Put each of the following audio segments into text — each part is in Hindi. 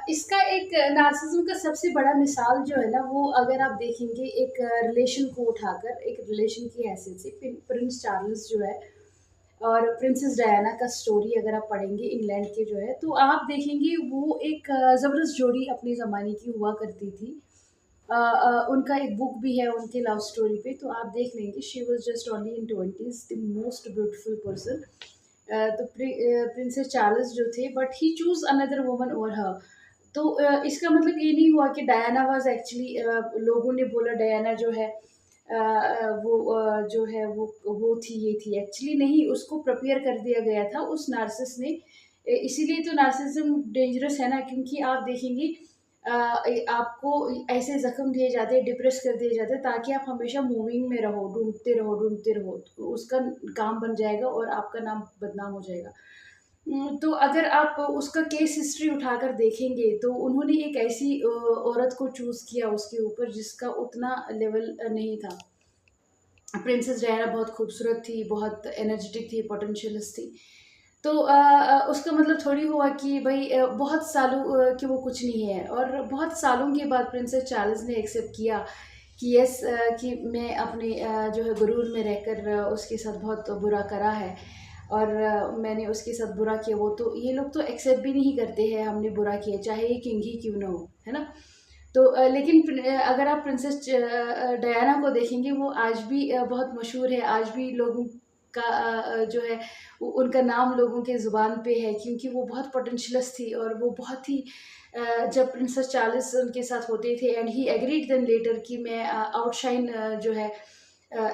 इसका एक नार्सिसिज्म का सबसे बड़ा मिसाल जो है ना, वो अगर आप देखेंगे एक रिलेशन को उठाकर, एक रिलेशन की हैसियत से प्रिंस चार्ल्स जो है और प्रिंसेस डायना का स्टोरी अगर आप पढ़ेंगे इंग्लैंड के जो है, तो आप देखेंगे वो एक ज़बरदस्त जोड़ी अपने ज़माने की हुआ करती थी। उनका एक बुक भी है उनके लव स्टोरी पे, तो आप देख लेंगे। She was just only in 20s, the most beautiful person. तो प्रिंसेस चार्ल्स जो थे, but he choose another woman over हर। तो इसका मतलब ये नहीं हुआ कि डायना वाज़ एक्चुअली लोगों ने बोला डायना जो है वो जो है वो थी, ये थी। एक्चुअली नहीं, उसको प्रिपेयर कर दिया गया था उस नार्सिस ने। इसीलिए तो नार्सिसिज़्म डेंजरस है ना, क्योंकि आप देखेंगे आपको ऐसे ज़ख्म दिए जाते हैं, डिप्रेस कर दिए जाते हैं ताकि आप हमेशा मूविंग में रहो, ढूँढते रहो, ढूँढते रहो। तो उसका काम बन जाएगा और आपका नाम बदनाम हो जाएगा। तो अगर आप उसका केस हिस्ट्री उठाकर देखेंगे, तो उन्होंने एक ऐसी औरत को चूज़ किया उसके ऊपर जिसका उतना लेवल नहीं था। प्रिंसेस डायना बहुत खूबसूरत थी, बहुत एनर्जेटिक थी, पोटेंशियलिस्ट थी। तो उसका मतलब थोड़ी हुआ कि भई बहुत सालों कि वो कुछ नहीं है, और बहुत सालों के बाद प्रिंसेस चार्ल्स ने एक्सेप्ट किया कि यस, कि मैं अपने जो है गुरूर में रहकर उसके साथ बहुत बुरा करा है, और मैंने उसके साथ बुरा किया। वो तो ये लोग तो एक्सेप्ट भी नहीं करते हैं हमने बुरा किया, चाहे ये किंग ही क्यों ना हो, है ना? तो लेकिन अगर आप प्रिंसेस डायना को देखेंगे, वो आज भी बहुत मशहूर है, आज भी लोगों का जो है उनका नाम लोगों के ज़ुबान पे है, क्योंकि वो बहुत पोटेंशियलिस्ट थी, और वो बहुत ही जब प्रिंसेस चार्ल्स उनके साथ होते थे, and he agreed then later कि मैं आउटशाइन जो है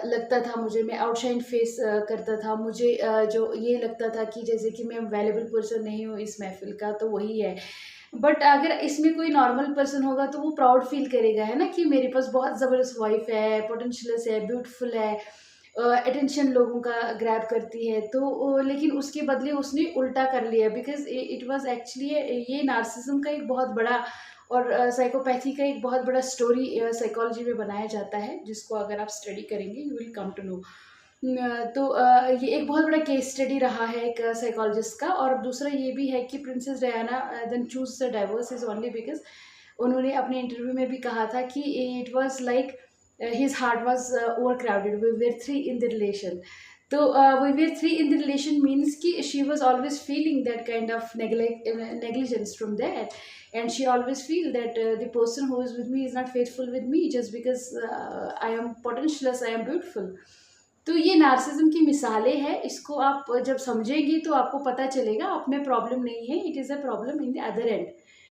लगता था मुझे, मैं आउटशाइन फेस करता था, मुझे जो ये लगता था कि जैसे कि मैं वैल्यूएबल पर्सन नहीं हूँ इस महफ़िल का, तो वही है। बट अगर इसमें कोई नॉर्मल पर्सन होगा तो वो प्राउड फ़ील करेगा, है ना, कि मेरे पास बहुत ज़बरदस्त वाइफ़ है, पोटेंशियलिस्ट है, ब्यूटीफुल है, अटेंशन लोगों का ग्रैब करती है। तो लेकिन उसके बदले उसने उल्टा कर लिया, बिकॉज़ इट वाज़ एक्चुअली ये नार्सिसिज़्म का एक बहुत बड़ा और साइकोपैथी का एक बहुत बड़ा स्टोरी साइकोलॉजी में बनाया जाता है, जिसको अगर आप स्टडी करेंगे you will come to know. तो ये एक बहुत बड़ा केस स्टडी रहा है एक साइकोलॉजिस्ट का, और दूसरा ये भी है कि princess Diana then choose the divorce is only because उन्होंने अपने इंटरव्यू में भी कहा था कि it was like his heart was overcrowded, we were 3 in the relation. तो we were 3 in the relation means कि she was always feeling that kind of negligence from that, and she always feel that the person who is with me is not faithful with me just because I am potentialist, I am beautiful. तो ये नार्सिज्म की मिसालें हैं, इसको आप जब समझेंगी तो आपको पता चलेगा आप में प्रॉब्लम नहीं है, it is a problem in the other and.